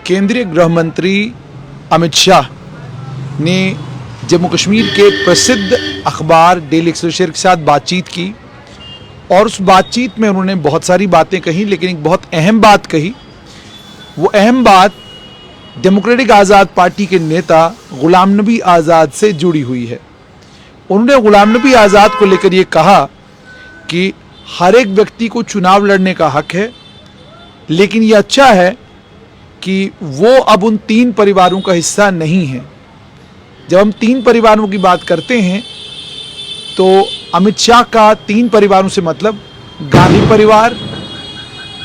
केंद्रीय गृह मंत्री अमित शाह ने जम्मू कश्मीर के एक प्रसिद्ध अखबार डेली एक्सेलसियर के साथ बातचीत की और उस बातचीत में उन्होंने बहुत सारी बातें कही, लेकिन एक बहुत अहम बात कही। वो अहम बात डेमोक्रेटिक आज़ाद पार्टी के नेता गुलाम नबी आज़ाद से जुड़ी हुई है। उन्होंने गुलाम नबी आज़ाद को लेकर ये कहा कि हर एक व्यक्ति को चुनाव लड़ने का हक है, लेकिन ये अच्छा है कि वो अब उन 3 परिवारों का हिस्सा नहीं है। जब हम 3 परिवारों की बात करते हैं तो अमित शाह का 3 परिवारों से मतलब गांधी परिवार,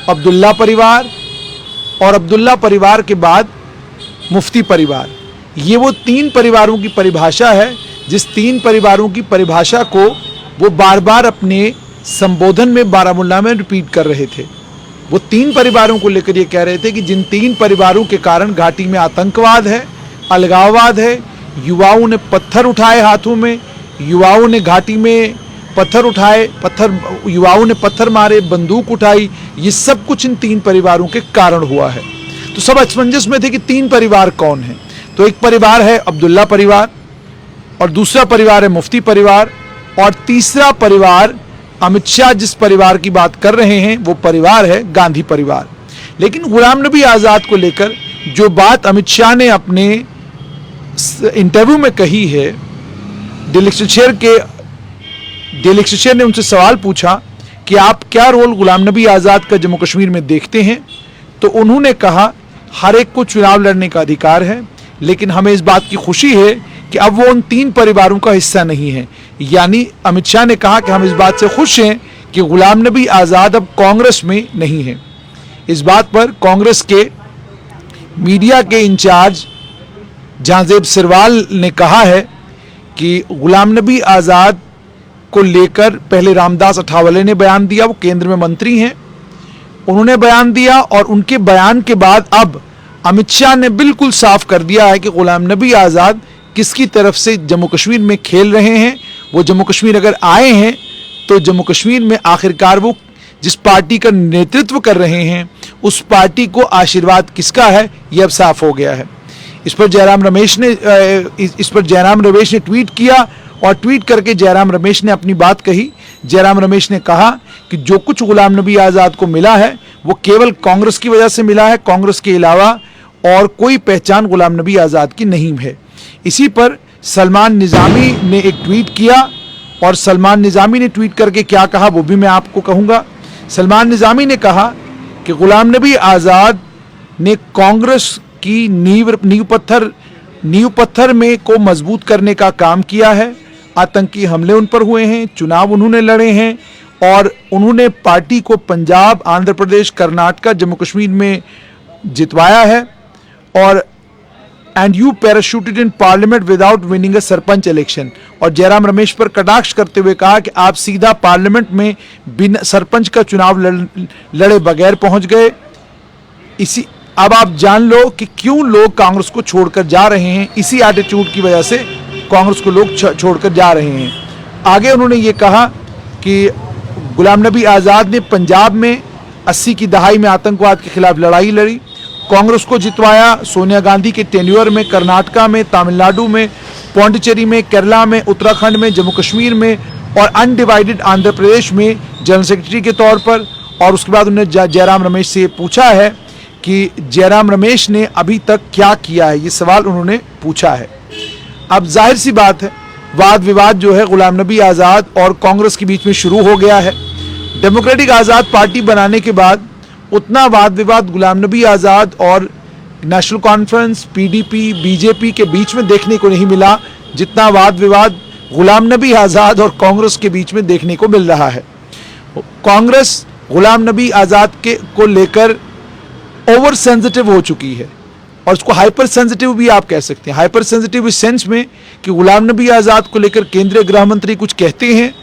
अब्दुल्ला परिवार और अब्दुल्ला परिवार के बाद मुफ्ती परिवार। ये वो 3 परिवारों की परिभाषा है, जिस 3 परिवारों की परिभाषा को वो बार बार अपने संबोधन में बारामूला में रिपीट कर रहे थे। वो 3 परिवारों को लेकर ये कह रहे थे कि जिन 3 परिवारों के कारण घाटी में आतंकवाद है, अलगाववाद है, युवाओं ने पत्थर उठाए हाथों में, युवाओं ने घाटी में पत्थर उठाए, युवाओं ने पत्थर मारे, बंदूक उठाई, ये सब कुछ इन 3 परिवारों के कारण हुआ है। तो सब असमंजस में थे कि 3 परिवार कौन है। तो एक परिवार है अब्दुल्ला परिवार और दूसरा परिवार है मुफ्ती परिवार और तीसरा परिवार अमित शाह जिस परिवार की बात कर रहे हैं वो परिवार है गांधी परिवार। लेकिन गुलाम नबी आज़ाद को लेकर जो बात अमित शाह ने अपने इंटरव्यू में कही है, डेली एक्सेलसियर ने उनसे सवाल पूछा कि आप क्या रोल गुलाम नबी आज़ाद का जम्मू कश्मीर में देखते हैं, तो उन्होंने कहा हर एक को चुनाव लड़ने का अधिकार है, लेकिन हमें इस बात की खुशी है कि अब वो उन 3 परिवारों का हिस्सा नहीं है। यानी अमित शाह ने कहा कि हम इस बात से खुश हैं कि गुलाम नबी आज़ाद अब कांग्रेस में नहीं है। इस बात पर कांग्रेस के मीडिया के इंचार्ज जहांजेब सिरवाल ने कहा है कि गुलाम नबी आज़ाद को लेकर पहले रामदास अठावले ने बयान दिया, वो केंद्र में मंत्री हैं, उन्होंने बयान दिया और उनके बयान के बाद अब अमित शाह ने बिल्कुल साफ कर दिया है कि गुलाम नबी आज़ाद किसकी तरफ से जम्मू कश्मीर में खेल रहे हैं। वो जम्मू कश्मीर अगर आए हैं तो जम्मू कश्मीर में आखिरकार वो जिस पार्टी का नेतृत्व कर रहे हैं उस पार्टी को आशीर्वाद किसका है ये अब साफ हो गया है। इस पर जयराम रमेश ने ट्वीट किया और ट्वीट करके जयराम रमेश ने अपनी बात कही। जयराम रमेश ने कहा कि जो कुछ गुलाम नबी आज़ाद को मिला है वो केवल कांग्रेस की वजह से मिला है, कांग्रेस के अलावा और कोई पहचान गुलाम नबी आज़ाद की नहीं है। इसी पर सलमान निज़ामी ने एक ट्वीट किया और सलमान निज़ामी ने ट्वीट करके क्या कहा वो भी मैं आपको कहूँगा। सलमान निज़ामी ने कहा कि गुलाम नबी आज़ाद ने कांग्रेस की नींव पत्थर में को मजबूत करने का काम किया है। आतंकी हमले उन पर हुए हैं, चुनाव उन्होंने लड़े हैं और उन्होंने पार्टी को पंजाब, आंध्र प्रदेश, कर्नाटक, जम्मू कश्मीर में जितवाया है। और and you parachuted in parliament without winning a sarpanch election. और जयराम रमेश पर कटाक्ष करते हुए कहा कि आप सीधा पार्लियामेंट में बिना सरपंच का चुनाव लड़े बगैर पहुंच गए। अब आप जान लो कि क्यों लोग कांग्रेस को छोड़कर जा रहे हैं। इसी एटीट्यूड की वजह से कांग्रेस को लोग छोड़कर जा रहे हैं। आगे उन्होंने ये कहा कि गुलाम नबी आज़ाद ने पंजाब में 80 की दहाई में आतंकवाद के खिलाफ लड़ाई लड़ी, कांग्रेस को जितवाया सोनिया गांधी के टेन्योर में, कर्नाटका में, तमिलनाडु में, पौंडीचेरी में, केरला में, उत्तराखंड में, जम्मू कश्मीर में और अनडिवाइडेड आंध्र प्रदेश में जनरल सेक्रेटरी के तौर पर। और उसके बाद उन्होंने जयराम रमेश से पूछा है कि जयराम रमेश ने अभी तक क्या किया है, ये सवाल उन्होंने पूछा है। अब जाहिर सी बात है वाद विवाद जो है गुलाम नबी आज़ाद और कांग्रेस के बीच में शुरू हो गया है। डेमोक्रेटिक आज़ाद पार्टी बनाने के बाद उतना वाद विवाद गुलाम नबी आज़ाद और नेशनल कॉन्फ्रेंस, पीडीपी, बीजेपी के बीच में देखने को नहीं मिला जितना वाद विवाद गुलाम नबी आज़ाद और कांग्रेस के बीच में देखने को मिल रहा है। कांग्रेस गुलाम नबी आज़ाद को लेकर ओवर सेंसिटिव हो चुकी है और उसको हाइपर सेंसिटिव भी आप कह सकते हैं। हाइपर सेंसिटिव इस सेंस में कि गुलाम नबी आज़ाद को लेकर केंद्रीय गृह मंत्री कुछ कहते हैं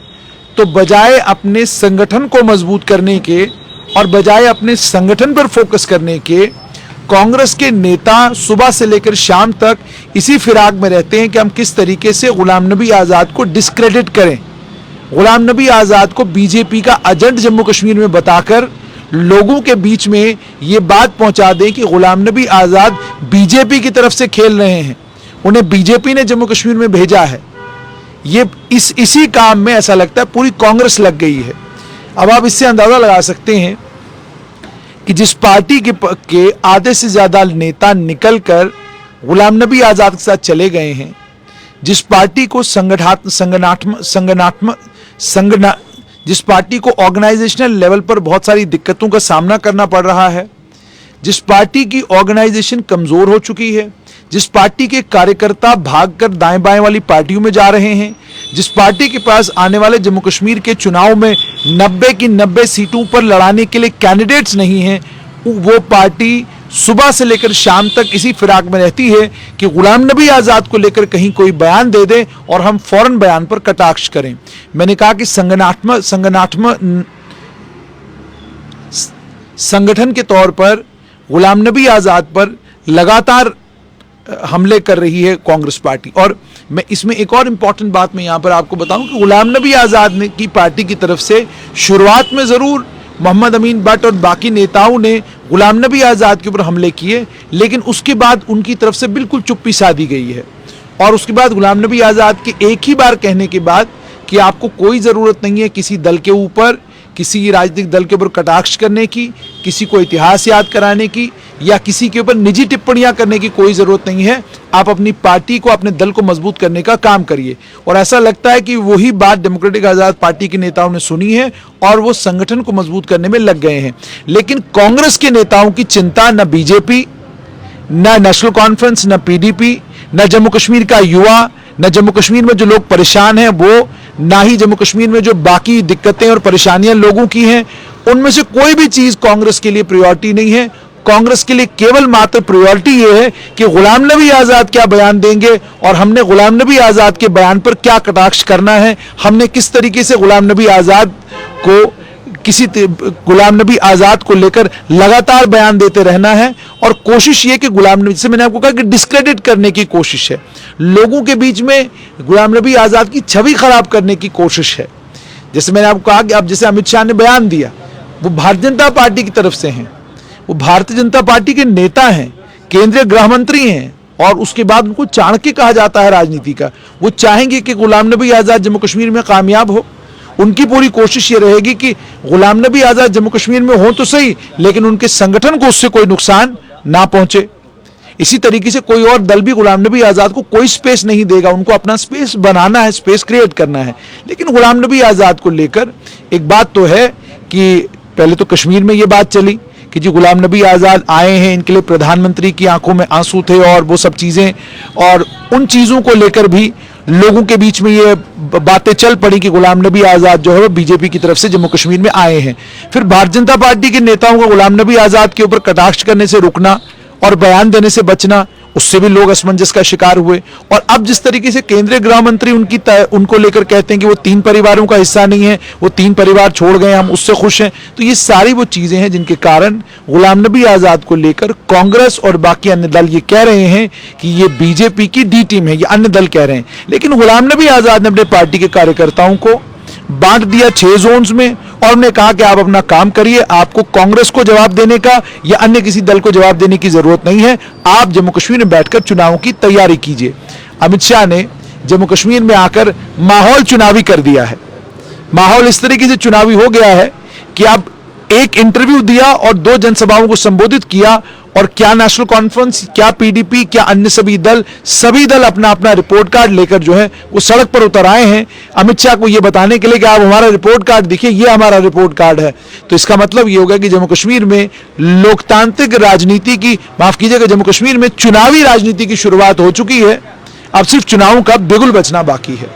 तो बजाय अपने संगठन को मजबूत करने के और बजाय अपने संगठन पर फोकस करने के, कांग्रेस के नेता सुबह से लेकर शाम तक इसी फिराक में रहते हैं कि हम किस तरीके से गुलाम नबी आज़ाद को डिस्क्रेडिट करें, गुलाम नबी आज़ाद को बीजेपी का एजेंट जम्मू कश्मीर में बताकर लोगों के बीच में ये बात पहुंचा दें कि गुलाम नबी आज़ाद बीजेपी की तरफ से खेल रहे हैं, उन्हें बीजेपी ने जम्मू कश्मीर में भेजा है। ये इसी काम में ऐसा लगता है पूरी कांग्रेस लग गई है। अब आप इससे अंदाजा लगा सकते हैं कि जिस पार्टी के आधे से ज्यादा नेता निकलकर गुलाम नबी आज़ाद के साथ चले गए हैं, जिस पार्टी को जिस पार्टी को ऑर्गेनाइजेशनल लेवल पर बहुत सारी दिक्कतों का सामना करना पड़ रहा है, जिस पार्टी की ऑर्गेनाइजेशन कमजोर हो चुकी है, जिस पार्टी के कार्यकर्ता भागकर दाएं बाएं वाली पार्टियों में जा रहे हैं, जिस पार्टी के पास आने वाले जम्मू कश्मीर के चुनाव में 90 की 90 सीटों पर लड़ाने के लिए कैंडिडेट्स नहीं हैं, वो पार्टी सुबह से लेकर शाम तक इसी फिराक में रहती है कि गुलाम नबी आज़ाद को लेकर कहीं कोई बयान दे दे और हम फौरन बयान पर कटाक्ष करें। मैंने कहा कि संगठन के तौर पर गुलाम नबी आज़ाद पर लगातार हमले कर रही है कांग्रेस पार्टी। और मैं इसमें एक और इंपॉर्टेंट बात मैं यहां पर आपको बताऊं कि गुलाम नबी आज़ाद की पार्टी की तरफ से शुरुआत में जरूर मोहम्मद अमीन भट्ट और बाकी नेताओं ने गुलाम नबी आज़ाद के ऊपर हमले किए, लेकिन उसके बाद उनकी तरफ से बिल्कुल चुप्पी साधी गई है। और उसके बाद गुलाम नबी आज़ाद के एक ही बार कहने के बाद कि आपको कोई ज़रूरत नहीं है किसी दल के ऊपर, किसी राजनीतिक दल के ऊपर कटाक्ष करने की, किसी को इतिहास याद कराने की या किसी के ऊपर निजी टिप्पणियां करने की कोई ज़रूरत नहीं है। आप अपनी पार्टी को, अपने दल को मजबूत करने का काम करिए। और ऐसा लगता है कि वही बात डेमोक्रेटिक आज़ाद पार्टी के नेताओं ने सुनी है और वो संगठन को मजबूत करने में लग गए हैं। लेकिन कांग्रेस के नेताओं की चिंता न बीजेपी, न नेशनल कॉन्फ्रेंस, न पीडीपी, न जम्मू कश्मीर का युवा, न जम्मू कश्मीर में जो लोग परेशान हैं वो, ना ही जम्मू कश्मीर में जो बाकी दिक्कतें और परेशानियां लोगों की हैं, उनमें से कोई भी चीज कांग्रेस के लिए प्रायोरिटी नहीं है। कांग्रेस के लिए केवल मात्र प्रायोरिटी ये है कि गुलाम नबी आज़ाद क्या बयान देंगे और हमने गुलाम नबी आज़ाद के बयान पर क्या कटाक्ष करना है, हमने किस तरीके से गुलाम नबी आज़ाद को लेकर लगातार बयान देते रहना है। और कोशिश ये कि गुलाम नबी, जैसे मैंने आपको कहा कि डिस्क्रेडिट करने की कोशिश है, लोगों के बीच में गुलाम नबी आज़ाद की छवि खराब करने की कोशिश है। जैसे मैंने आपको कहा कि अब जैसे अमित शाह ने बयान दिया, वो भारतीय जनता पार्टी की तरफ से हैं, वो भारतीय जनता पार्टी के नेता हैं, केंद्रीय गृह मंत्री हैं, और उसके बाद उनको चाणक्य कहा जाता है राजनीति का। वो चाहेंगे कि गुलाम नबी आज़ाद जम्मू कश्मीर में कामयाब हो। उनकी पूरी कोशिश ये रहेगी कि गुलाम नबी आज़ाद जम्मू कश्मीर में हो तो सही, लेकिन उनके संगठन को उससे कोई नुकसान ना पहुंचे। इसी तरीके से कोई और दल भी गुलाम नबी आज़ाद को कोई स्पेस नहीं देगा, उनको अपना स्पेस बनाना है, स्पेस क्रिएट करना है। लेकिन गुलाम नबी आज़ाद को लेकर एक बात तो है कि पहले तो कश्मीर में ये बात चली कि जी गुलाम नबी आज़ाद आए हैं, इनके लिए प्रधानमंत्री की आंखों में आंसू थे और वो सब चीज़ें, और उन चीज़ों को लेकर भी लोगों के बीच में ये बातें चल पड़ी कि गुलाम नबी आज़ाद जो है वो बीजेपी की तरफ से जम्मू कश्मीर में आए हैं। फिर भारतीय जनता पार्टी के नेताओं को गुलाम नबी आज़ाद के ऊपर कटाक्ष करने से रुकना और बयान देने से बचना, उससे भी लोग असमंजस का शिकार हुए। और अब जिस तरीके से केंद्रीय गृह मंत्री उनको लेकर कहते हैं कि वो 3 परिवारों का हिस्सा नहीं है, वो 3 परिवार छोड़ गए, हम उससे खुश हैं, तो ये सारी वो चीजें हैं जिनके कारण गुलाम नबी आज़ाद को लेकर कांग्रेस और बाकी अन्य दल ये कह रहे हैं कि ये बीजेपी की डी टीम है, ये अन्य दल कह रहे हैं। लेकिन गुलाम नबी आज़ाद ने अपने पार्टी के कार्यकर्ताओं को बांट दिया 6 जोन्स में और उन्हें कहा कि आप अपना काम करिए, आपको कांग्रेस को जवाब देने का या अन्य किसी दल को जवाब देने की जरूरत नहीं है, आप जम्मू कश्मीर में बैठकर चुनाव की तैयारी कीजिए। अमित शाह ने जम्मू कश्मीर में आकर माहौल चुनावी कर दिया है। माहौल इस तरीके से चुनावी हो गया है कि आप एक इंटरव्यू दिया और 2 जनसभाओं को संबोधित किया, और क्या नेशनल कॉन्फ्रेंस, क्या पीडीपी, क्या अन्य सभी दल अपना अपना रिपोर्ट कार्ड लेकर जो है वो सड़क पर उतर आए हैं अमित शाह को ये बताने के लिए कि आप हमारा रिपोर्ट कार्ड देखिए, ये हमारा रिपोर्ट कार्ड है। तो इसका मतलब ये होगा कि जम्मू कश्मीर में लोकतांत्रिक राजनीति की, माफ कीजिएगा, जम्मू कश्मीर में चुनावी राजनीति की शुरुआत हो चुकी है। अब सिर्फ चुनावों का बिगुल बचना बाकी है।